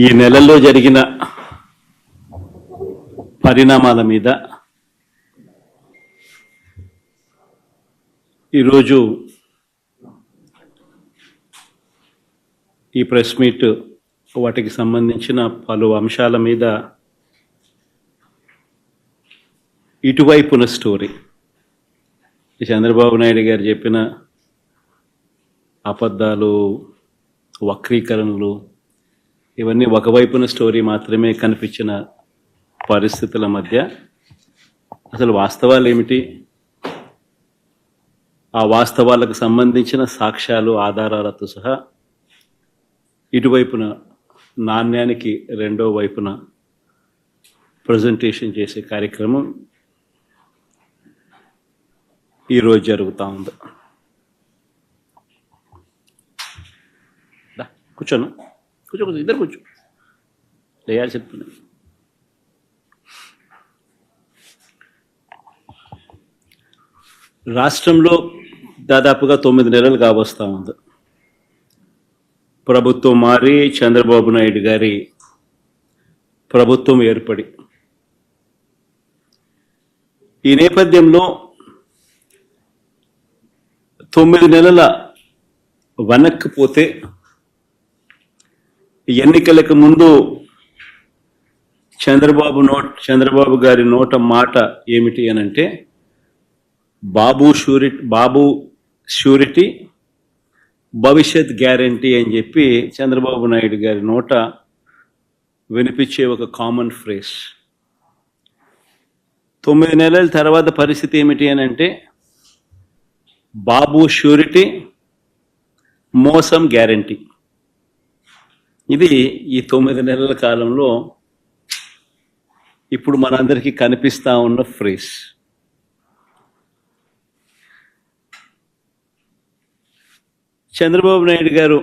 ఈ నెలలో జరిగిన పరిణామాల మీద ఈరోజు ఈ ప్రెస్ మీట్ వాటికి సంబంధించిన పలు అంశాల మీద ఇటువైపున స్టోరీ చంద్రబాబు నాయుడు గారు చెప్పిన అబద్ధాలు, వక్రీకరణలు ఇవన్నీ ఒకవైపున స్టోరీ మాత్రమే కనిపించిన పరిస్థితుల మధ్య అసలు వాస్తవాలు ఏమిటి, ఆ వాస్తవాలకు సంబంధించిన సాక్ష్యాలు, ఆధారాలతో సహా ఇటువైపున నాణ్యానికి రెండో వైపున ప్రజెంటేషన్ చేసే కార్యక్రమం ఈరోజు జరుగుతూ ఉంది. కూర్చోను, కూర్చో, ఇద్దరు కూర్చో, లేయాల్సి చెప్తున్నా. రాష్ట్రంలో దాదాపుగా 9 నెలలు కావస్తా ఉంది ప్రభుత్వం మారి, చంద్రబాబు నాయుడు గారి ప్రభుత్వం ఏర్పడి. ఈ నేపథ్యంలో 9 నెలల వెనక్కి పోతే ఎన్నికలకు ముందు చంద్రబాబు గారి నోట మాట ఏమిటి అనంటే బాబు షూరిటీ భవిష్యత్ గ్యారంటీ అని చెప్పి చంద్రబాబు నాయుడు గారి నోట వినిపించే ఒక కామన్ ఫ్రేజ్. 9 నెలల తర్వాత పరిస్థితి ఏమిటి అని అంటే బాబు షూరిటీ, మోసం గ్యారంటీ. ఇది ఈ 9 నెలల కాలంలో ఇప్పుడు మనందరికీ కనిపిస్తా ఉన్న ఫ్రేజ్. చంద్రబాబు నాయుడు గారు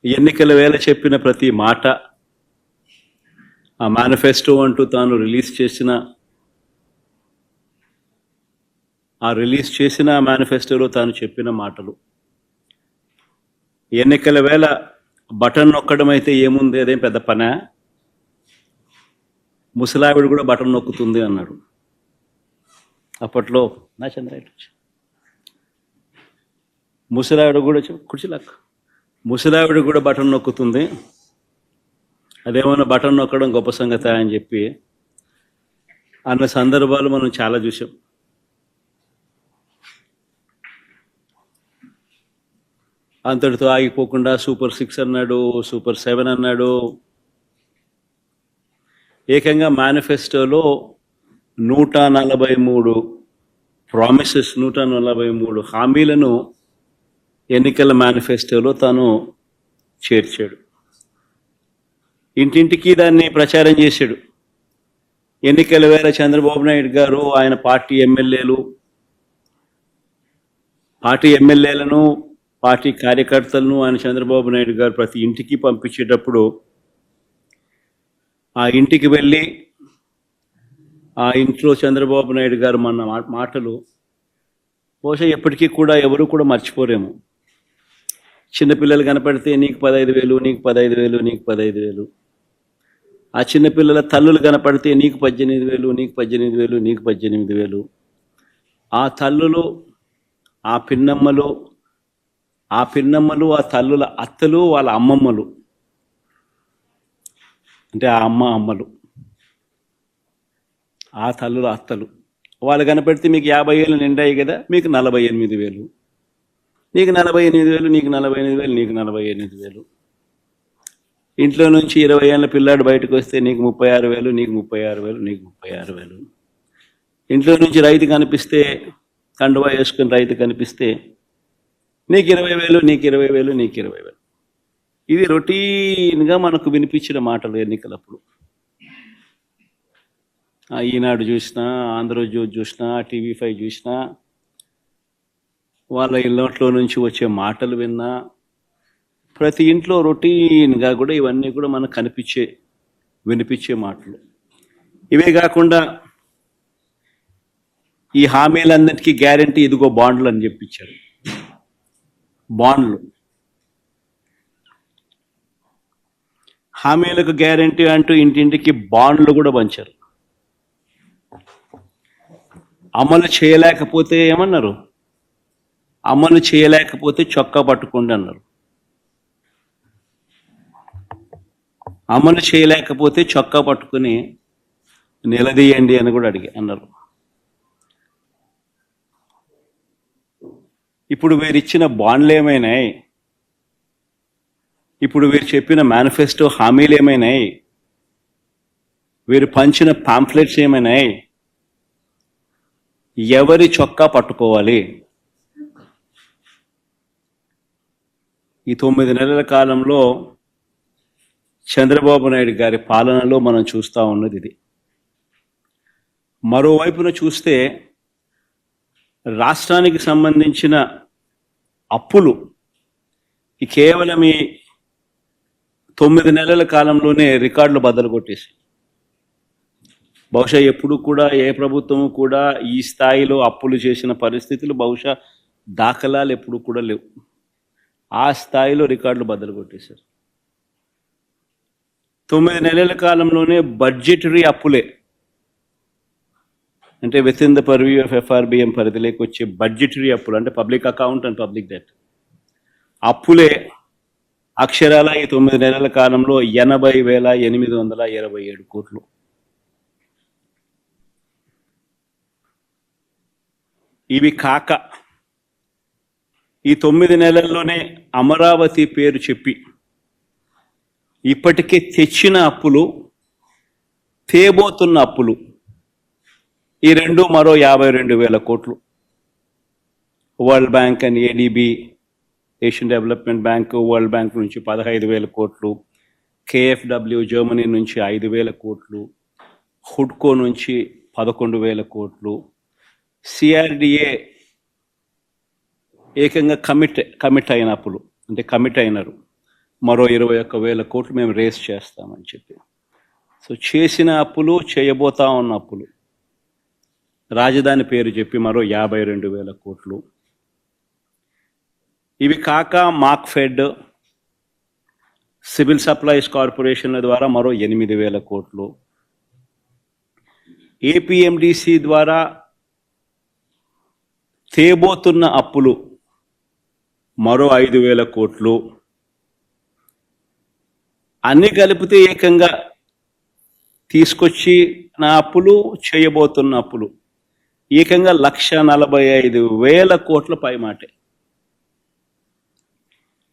ఎన్నికల వేళ చెప్పిన ప్రతి మాట, ఆ మేనిఫెస్టో అంటూ తాను రిలీజ్ చేసిన మేనిఫెస్టోలో తాను చెప్పిన మాటలు, ఎన్నికల వేళ బటన్ నొక్కడం అయితే ఏముంది, అదేం పెద్ద పనా, ముసలావిడ కూడా బటన్ నొక్కుతుంది అన్నాడు అప్పట్లో. నా చంద్రాయుడు ముసలావిడ కూడా కుర్చీలాక్, ముసలావిడ కూడా బటన్ నొక్కుతుంది, అదేమన్నా బటన్ నొక్కడం గొప్ప సంగతి అని చెప్పి అన్న సందర్భాలు మనం చాలా చూసాం. అంతటితో ఆగిపోకుండా సూపర్ 6 అన్నాడు, సూపర్ 7 అన్నాడు. ఏకంగా మేనిఫెస్టోలో 143 ప్రామిసెస్, 143 హామీలను ఎన్నికల మేనిఫెస్టోలో తాను చేర్చాడు. ఇంటింటికి దాన్ని ప్రచారం చేశాడు. ఎన్నికల వేళ చంద్రబాబు నాయుడు గారు ఆయన పార్టీ ఎమ్మెల్యేలను, పార్టీ కార్యకర్తలను ఆయన చంద్రబాబు నాయుడు గారు ప్రతి ఇంటికి పంపించేటప్పుడు ఆ ఇంటికి వెళ్ళి ఆ ఇంట్లో చంద్రబాబు నాయుడు గారు మన మాటలు బహుశా ఎప్పటికీ కూడా ఎవరు కూడా మర్చిపోరేమో. చిన్నపిల్లలు కనపడితే నీకు 15,000, నీకు 15,000, నీకు 15,000. ఆ చిన్నపిల్లల తల్లులు కనపడితే నీకు 18,000, నీకు 18,000, నీకు 18,000. ఆ తల్లులు, ఆ పిన్నమ్మలు, ఆ తల్లుల అత్తలు, వాళ్ళ అమ్మమ్మలు, అంటే ఆ అమ్మలు, ఆ తల్లుల అత్తలు, వాళ్ళు కనపెడితే మీకు 50,000 నిండాయి కదా, మీకు 48,000, నీకు 48,000, నీకు 48,000, నీకు 48,000. ఇంట్లో నుంచి 20 ఏళ్ళ పిల్లాడు బయటకు వస్తే నీకు 36,000, నీకు 36,000, నీకు 36,000. ఇంట్లో నుంచి రైతు కనిపిస్తే, కండువా వేసుకుని రైతు కనిపిస్తే నీకు 20,000, నీకు 20,000, నీకు 20,000. ఇది రొటీన్గా మనకు వినిపించిన మాటలు ఎన్నికలప్పుడు. ఈనాడు చూసినా, ఆంధ్రజ్యోతి చూసినా, TV5 చూసినా, వాళ్ళ ఇళ్ళట్లో నుంచి వచ్చే మాటలు విన్నా, ప్రతి ఇంట్లో రొటీన్గా కూడా ఇవన్నీ కూడా మనకు వినిపించే మాటలు. ఇవే కాకుండా ఈ హామీలన్నిటికీ గ్యారంటీ ఇదిగో బాండ్లు అని చెప్పించారు. బాండ్లు హామీలకు గ్యారెంటీ అంటూ ఇంటింటికి బాండ్లు కూడా పంచారు. అమలు చేయలేకపోతే ఏమన్నారు? అమలు చేయలేకపోతే చొక్కా పట్టుకోండి అన్నారు. అమలు చేయలేకపోతే చొక్కా పట్టుకుని నిలదీయండి అని కూడా అన్నారు. ఇప్పుడు వీరిచ్చిన బాండ్లు ఏమైనాయి? ఇప్పుడు వీరు చెప్పిన మేనిఫెస్టో హామీలు ఏమైనాయి? వీరు పంచిన పాంఫ్లెట్స్ ఏమైనాయి? ఎవరి చొక్కా పట్టుకోవాలి? ఈ 9 నెలల కాలంలో చంద్రబాబు నాయుడు గారి పాలనలో మనం చూస్తూ ఉన్నది ఇది. మరోవైపున చూస్తే రాష్ట్రానికి సంబంధించిన అప్పులు కేవలం ఈ 9 నెలల కాలంలోనే రికార్డులు బద్దలు కొట్టేసి, బహుశా ఎప్పుడు కూడా ఏ ప్రభుత్వము కూడా ఈ స్థాయిలో అప్పులు చేసిన పరిస్థితులు బహుశా దాఖలాలు ఎప్పుడు కూడా లేవు. ఆ స్థాయిలో రికార్డులు బద్దలు కొట్టేశారు. 9 నెలల కాలంలోనే బడ్జెటరీ అప్పులే, అంటే with in the purview of FRBM పరిధిలోకి వచ్చే బడ్జెటరీ అప్పులు, అంటే public account and public debt అప్పులే అక్షరాల ఈ 9 నెలల కాలంలో 80,827 కోట్లు. ఇవి కాక ఈ 9 నెలల్లోనే అమరావతి పేరు చెప్పి ఇప్పటికే తెచ్చిన అప్పులు, తేబోతున్న అప్పులు, ఈ రెండు మరో 52,000 కోట్లు. World bank and ADB, Asian development bank, world bank నుంచి 15,000 కోట్లు, KfW జర్మనీ నుంచి 5,000 కోట్లు, హుడ్కో నుంచి 11,000 కోట్లు, CRDA ఏకంగా కమిట్ అయిన అప్పులు, అంటే కమిట్ అయినారు, మరో 21,000 కోట్లు మేము రేస్ చేస్తామని చెప్పి. సో చేసిన అప్పులు, చేయబోతా ఉన్న అప్పులు, రాజధాని పేరు చెప్పి మరో 52,000 కోట్లు. ఇవి కాక మార్క్ఫెడ్, సివిల్ సప్లైస్ కార్పొరేషన్ల ద్వారా మరో 8,000 కోట్లు, APMDC ద్వారా తేబోతున్న అప్పులు మరో 5,000 కోట్లు. అన్ని కలిపితే ఏకంగా తీసుకొచ్చి నా అప్పులు, చేయబోతున్న అప్పులు ఏకంగా 1,45,000 కోట్ల పై మాటే.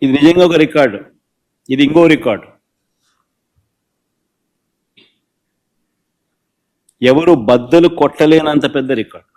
ఇది నిజంగా ఒక రికార్డు. ఇది ఇంకో రికార్డు. ఎవరు బద్దలు కొట్టలేనంత పెద్ద రికార్డు.